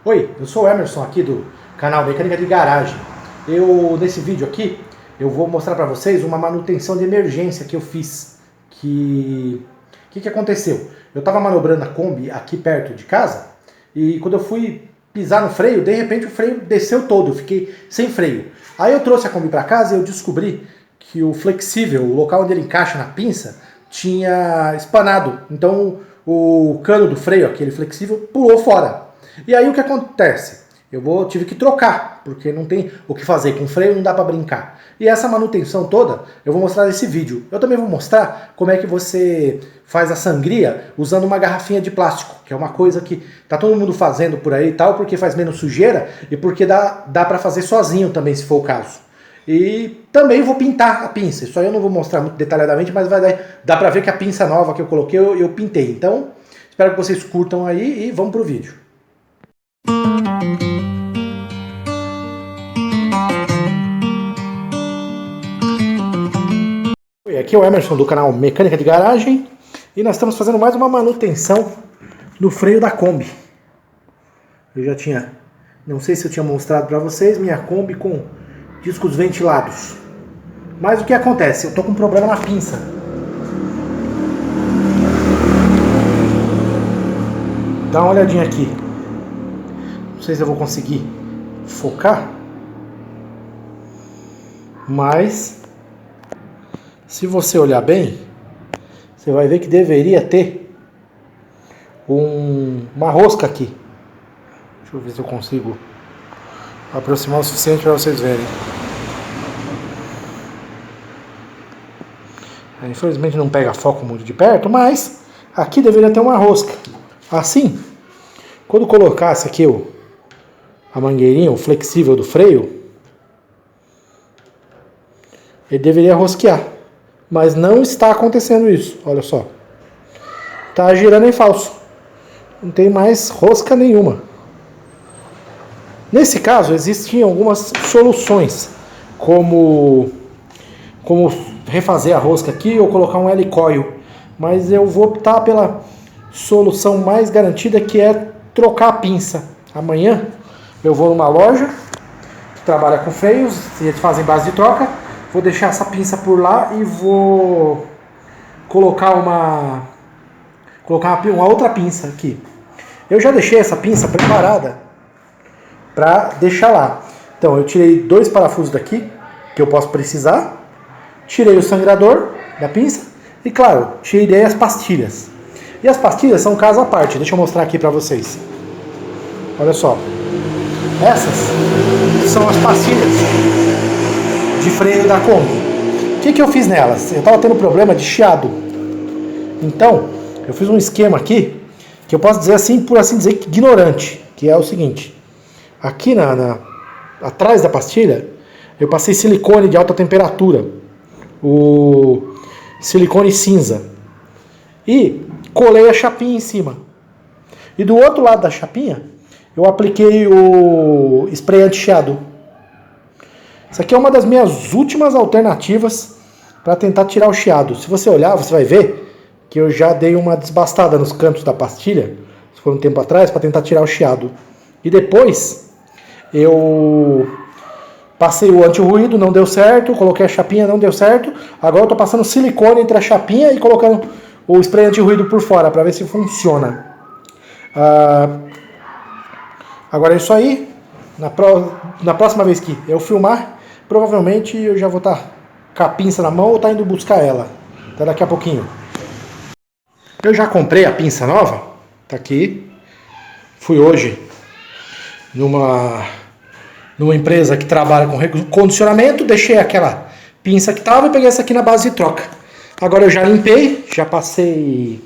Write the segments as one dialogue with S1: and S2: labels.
S1: Oi, eu sou o Emerson aqui do canal Mecânica de Garagem. Nesse vídeo aqui, eu vou mostrar para vocês uma manutenção de emergência que eu fiz. O que aconteceu? Eu estava manobrando a Kombi aqui perto de casa e quando eu fui pisar no freio, de repente o freio desceu todo, eu fiquei sem freio. Aí eu trouxe a Kombi para casa e eu descobri que o flexível, o local onde ele encaixa na pinça, tinha espanado. Então o cano do freio, aquele flexível, pulou fora. E aí o que acontece? Tive que trocar, porque não tem o que fazer com freio, não dá para brincar. E essa manutenção toda eu vou mostrar nesse vídeo. Eu também vou mostrar como é que você faz a sangria usando uma garrafinha de plástico, que é uma coisa que tá todo mundo fazendo por aí e tal, porque faz menos sujeira e porque dá para fazer sozinho também, se for o caso. E também vou pintar a pinça. Isso aí eu não vou mostrar muito detalhadamente, mas dá para ver que a pinça nova que eu coloquei eu pintei. Então, espero que vocês curtam aí e vamos pro vídeo. Aqui é o Emerson do canal Mecânica de Garagem e nós estamos fazendo mais uma manutenção no freio da Kombi. Eu já tinha, não sei se eu tinha mostrado para vocês, minha Kombi com discos ventilados. Mas o que acontece? Eu tô com um problema na pinça. Dá uma olhadinha aqui. Não sei se eu vou conseguir focar, mas se você olhar bem, você vai ver que deveria ter uma rosca aqui. Deixa eu ver se eu consigo aproximar o suficiente para vocês verem. Infelizmente não pega foco muito de perto, mas aqui deveria ter uma rosca. Assim, quando colocasse aqui a mangueirinha, o flexível do freio, ele deveria rosquear. Mas não está acontecendo isso, olha só. Está girando em falso. Não tem mais rosca nenhuma. Nesse caso, existiam algumas soluções, como refazer a rosca aqui ou colocar um helicoil. Mas eu vou optar pela solução mais garantida, que é trocar a pinça. Amanhã eu vou numa loja que trabalha com freios, eles fazem base de troca. Vou deixar essa pinça por lá e vou colocar uma outra pinça aqui. Eu já deixei essa pinça preparada para deixar lá. Então eu tirei 2 parafusos daqui, que eu posso precisar. Tirei o sangrador da pinça e, claro, tirei as pastilhas. E as pastilhas são um caso à parte. Deixa eu mostrar aqui para vocês. Olha só. Essas são as pastilhas de freio da Kombi. O que eu fiz nelas? Eu estava tendo problema de chiado. Então, eu fiz um esquema aqui, que eu posso dizer assim, por assim dizer, ignorante. Que é o seguinte. Aqui atrás da pastilha, eu passei silicone de alta temperatura. O silicone cinza. E colei a chapinha em cima. E do outro lado da chapinha, eu apliquei o spray anti-chiado. Isso aqui é uma das minhas últimas alternativas para tentar tirar o chiado. Se você olhar, você vai ver que eu já dei uma desbastada nos cantos da pastilha, isso foi um tempo atrás, para tentar tirar o chiado. E depois eu passei o anti-ruído, não deu certo, coloquei a chapinha, não deu certo. Agora eu estou passando silicone entre a chapinha e colocando o spray anti-ruído por fora, para ver se funciona. Agora é isso aí. Na próxima vez que eu filmar, provavelmente eu já vou estar com a pinça na mão ou estar indo buscar ela. Até daqui a pouquinho. Eu já comprei a pinça nova. Tá aqui. Fui hoje numa empresa que trabalha com recondicionamento. Deixei aquela pinça que estava e peguei essa aqui na base de troca. Agora eu já limpei, já passei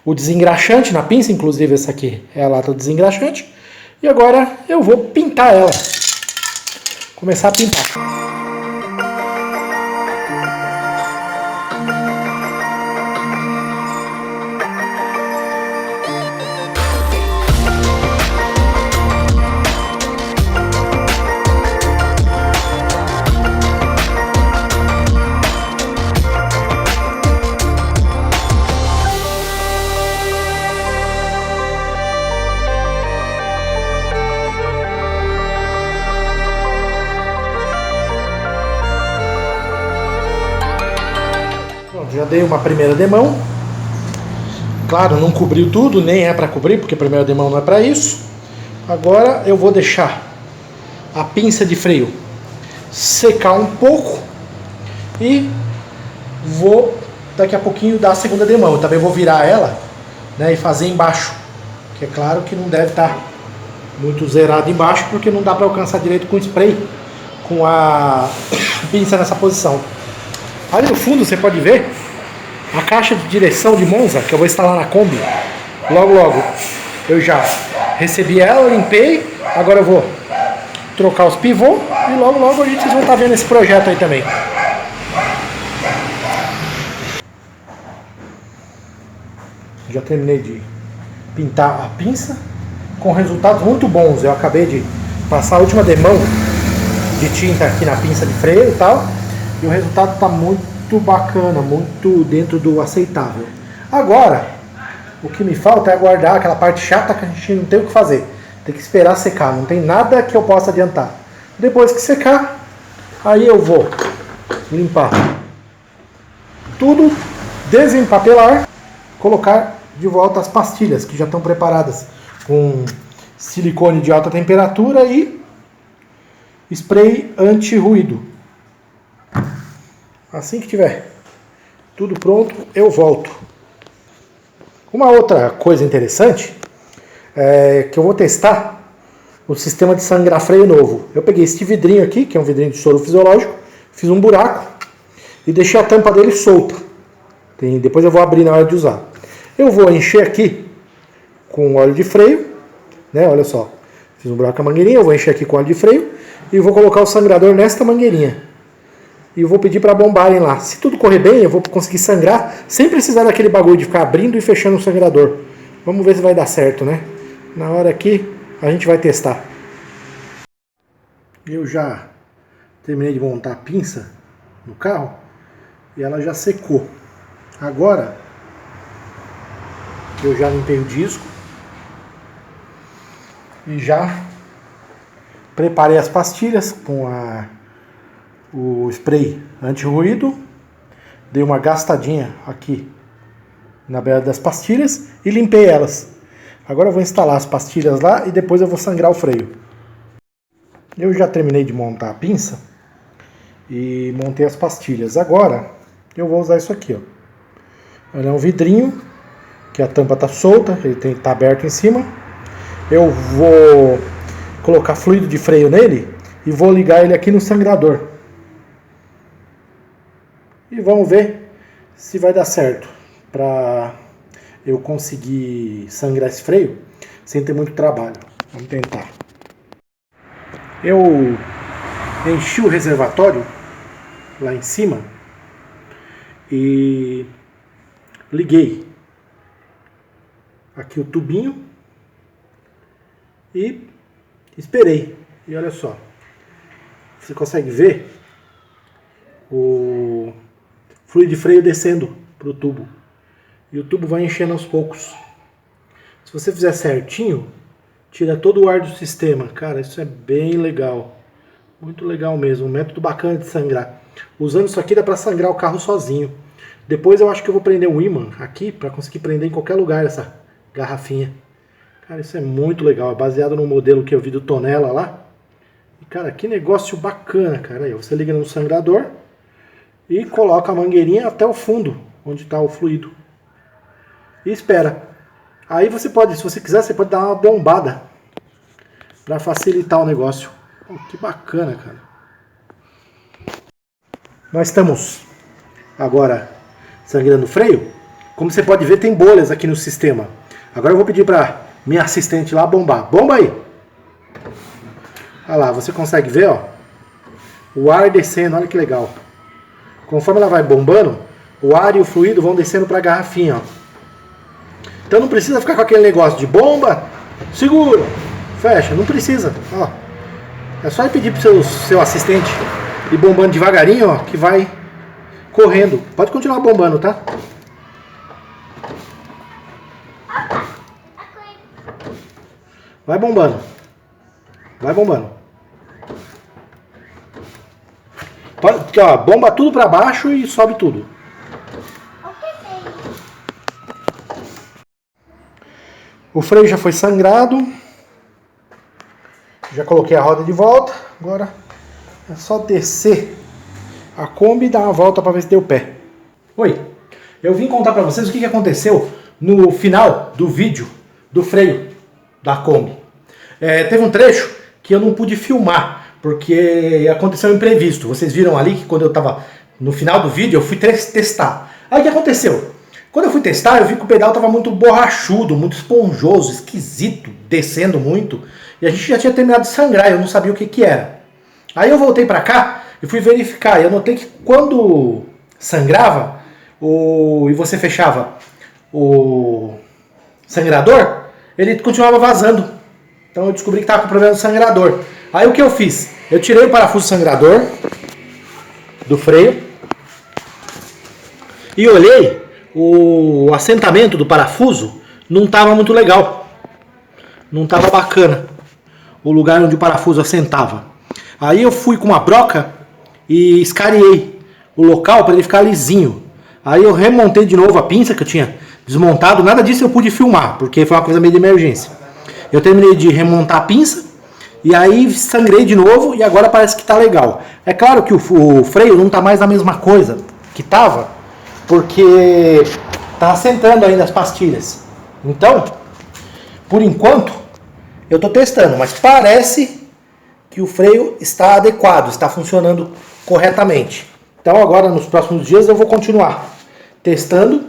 S1: o desengraxante na pinça. Inclusive essa aqui é a lata do desengraxante. E agora eu vou pintar ela. Começar a pintar. Já dei uma primeira demão. Claro, não cobriu tudo, nem é para cobrir, porque a primeira demão não é para isso. Agora eu vou deixar a pinça de freio secar um pouco e vou daqui a pouquinho dar a segunda demão. Eu também vou virar ela, né, e fazer embaixo, que é claro que não deve estar muito zerado embaixo, porque não dá para alcançar direito com o spray, com a pinça nessa posição. Ali no fundo você pode ver a caixa de direção de Monza, que eu vou instalar na Kombi. Logo eu já recebi ela, limpei. Agora eu vou trocar os pivôs e logo a gente vão estar vendo esse projeto aí também. Já terminei de pintar a pinça com resultados muito bons. Eu acabei de passar a última demão de tinta aqui na pinça de freio e tal, e o resultado está muito bacana, muito dentro do aceitável. Agora, o que me falta é aguardar aquela parte chata que a gente não tem o que fazer. Tem que esperar secar, não tem nada que eu possa adiantar. Depois que secar, aí eu vou limpar tudo, desempapelar, colocar de volta as pastilhas que já estão preparadas com silicone de alta temperatura e spray anti-ruído. Assim que tiver tudo pronto, eu volto. Uma outra coisa interessante é que eu vou testar o sistema de sangrar freio novo. Eu peguei este vidrinho aqui, que é um vidrinho de soro fisiológico, fiz um buraco e deixei a tampa dele solta. Depois eu vou abrir na hora de usar. Eu vou encher aqui com óleo de freio, né? Olha só, fiz um buraco com a mangueirinha, eu vou encher aqui com óleo de freio e vou colocar o sangrador nesta mangueirinha. E eu vou pedir para bombarem lá. Se tudo correr bem, eu vou conseguir sangrar sem precisar daquele bagulho de ficar abrindo e fechando o sangrador. Vamos ver se vai dar certo, né? Na hora aqui a gente vai testar. Eu já terminei de montar a pinça no carro e ela já secou. Agora eu já limpei o disco e já preparei as pastilhas com o spray anti-ruído. Dei uma gastadinha aqui na beira das pastilhas e limpei elas. Agora eu vou instalar as pastilhas lá e depois eu vou sangrar o freio. Eu já terminei de montar a pinça e montei as pastilhas. Agora eu vou usar isso aqui, ó. Olha, é um vidrinho que a tampa tá solta, ele tá aberto em cima. Eu vou colocar fluido de freio nele e vou ligar ele aqui no sangrador. E vamos ver se vai dar certo para eu conseguir sangrar esse freio sem ter muito trabalho. Vamos tentar. Eu enchi o reservatório lá em cima e liguei aqui o tubinho e esperei. E olha só, você consegue ver o fluido de freio descendo para o tubo. E o tubo vai enchendo aos poucos. Se você fizer certinho, tira todo o ar do sistema. Cara, isso é bem legal. Muito legal mesmo. Um método bacana de sangrar. Usando isso aqui dá para sangrar o carro sozinho. Depois eu acho que eu vou prender um ímã aqui para conseguir prender em qualquer lugar essa garrafinha. Cara, isso é muito legal. É baseado no modelo que eu vi do Tonela lá. E cara, que negócio bacana, cara. Aí você liga no sangrador e coloca a mangueirinha até o fundo, onde está o fluido. E espera. Aí você pode, se você quiser, você pode dar uma bombada para facilitar o negócio. Oh, que bacana, cara. Nós estamos agora sangrando o freio. Como você pode ver, tem bolhas aqui no sistema. Agora eu vou pedir para minha assistente lá bombar. Bomba aí! Olha lá, você consegue ver, ó, o ar descendo, olha que legal. Conforme ela vai bombando, o ar e o fluido vão descendo para a garrafinha, ó. Então não precisa ficar com aquele negócio de bomba, segura, fecha, não precisa, ó. É só pedir pro seu assistente ir bombando devagarinho, ó, que vai correndo. Pode continuar bombando, tá? Vai bombando. Vai bombando. Pode, ó, bomba tudo pra baixo e sobe tudo. O freio já foi sangrado. Já coloquei a roda de volta. Agora é só descer a Kombi e dar uma volta para ver se deu pé. Oi, eu vim contar para vocês o que aconteceu no final do vídeo do freio da Kombi. Teve um trecho que eu não pude filmar, porque aconteceu um imprevisto. Vocês viram ali que quando eu estava no final do vídeo, eu fui testar. Aí o que aconteceu? Quando eu fui testar, eu vi que o pedal estava muito borrachudo, muito esponjoso, esquisito, descendo muito. E a gente já tinha terminado de sangrar, eu não sabia o que era. Aí eu voltei para cá e fui verificar. E eu notei que quando sangrava e você fechava o sangrador, ele continuava vazando. Então eu descobri que estava com problema no sangrador. Aí o que eu fiz? Eu tirei o parafuso sangrador do freio e olhei, o assentamento do parafuso não estava muito legal. Não estava bacana o lugar onde o parafuso assentava. Aí eu fui com uma broca e escariei o local para ele ficar lisinho. Aí eu remontei de novo a pinça que eu tinha desmontado. Nada disso eu pude filmar, porque foi uma coisa meio de emergência. Eu terminei de remontar a pinça e aí sangrei de novo e agora parece que está legal. É claro que o freio não está mais a mesma coisa que estava, porque está assentando ainda as pastilhas. Então, por enquanto, eu estou testando, mas parece que o freio está adequado, está funcionando corretamente. Então agora, nos próximos dias, eu vou continuar testando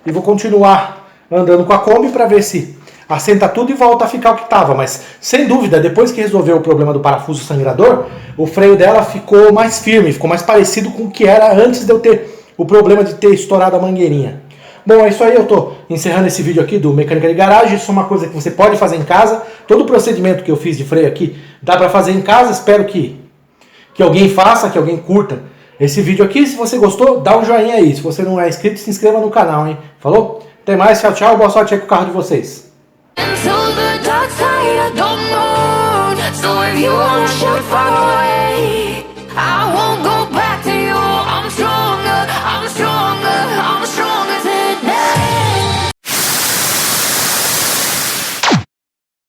S1: e vou continuar andando com a Kombi para ver se assenta tudo e volta a ficar o que estava. Mas, sem dúvida, depois que resolveu o problema do parafuso sangrador, o freio dela ficou mais firme, ficou mais parecido com o que era antes de eu ter o problema de ter estourado a mangueirinha. Bom, é isso aí, eu estou encerrando esse vídeo aqui do Mecânica de Garagem. Isso é uma coisa que você pode fazer em casa. Todo o procedimento que eu fiz de freio aqui dá para fazer em casa. Espero que alguém faça, que alguém curta esse vídeo aqui. Se você gostou, dá um joinha aí. Se você não é inscrito, se inscreva no canal, hein? Falou? Até mais, tchau, tchau. Boa sorte aí com o carro de vocês. So if you wanna shoot, follow